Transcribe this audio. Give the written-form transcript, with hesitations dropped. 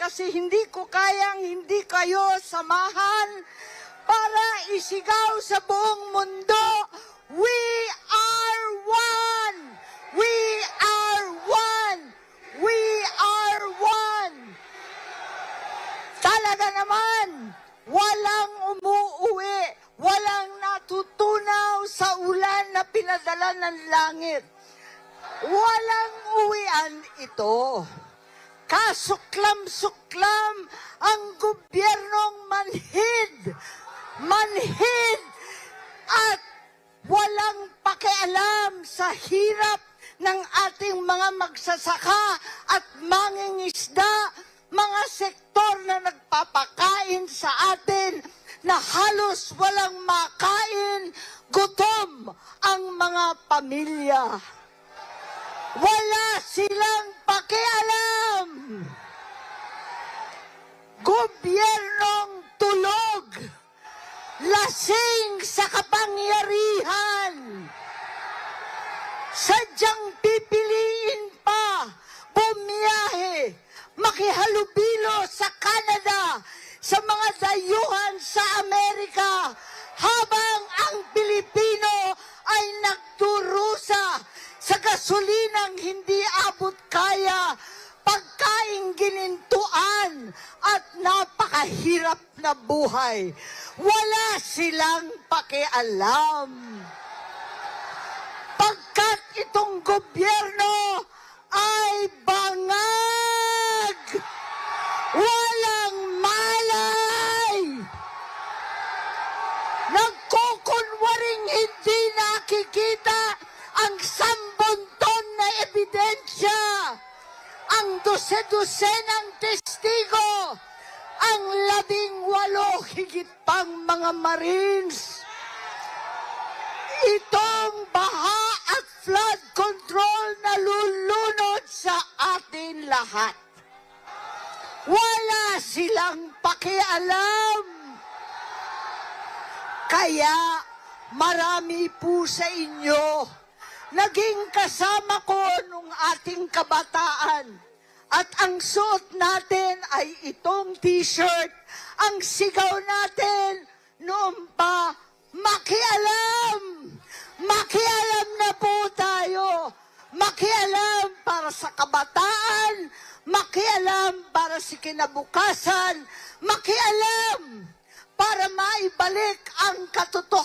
kasi hindi ko kayang hindi kayo samahan para isigaw sa buong mundo, we are one! We are one! We are one! Talaga naman, walang umuuwi, walang natutunaw sa ulan na pinadala ng langit. Walang uwian ito. Kasuklam-suklam ang gobyernong manhid at walang pakialam sa hirap ng ating mga magsasaka at mangingisda, mga sektor na nagpapakain sa atin na halos walang makain, gutom ang mga pamilya. Wala silang pakialam. Gobyernong tulog, lasing sa kapangyarihan, sadyang pipiliin pa bumiyahe, makihalubilo sa Canada, sa mga dayuhan sa Amerika, habang ang Pilipino ay nagdurusa sa gasolinang hindi abot kaya, pagkaing ginintuan at napakahirap na buhay. Wala silang pakialam. Pagkat itong gobyerno ay bangag, walang malay, nagkukunwaring hindi nakikita ang sambunton na ebidensya, ang dose-dosenang testigo, ang 18 higit pang mga Marines. Itong baha at flood control na lulunod sa atin lahat. Wala silang pakialam. Kaya marami po sa inyo naging kasama ko nung ating kabataan. At ang suot natin ay itong t-shirt. Ang sigaw natin noon pa, makialam! Makialam na po tayo. Makialam para sa kabataan. Makialam para sa kinabukasan. Makialam para maibalik ang katotohanan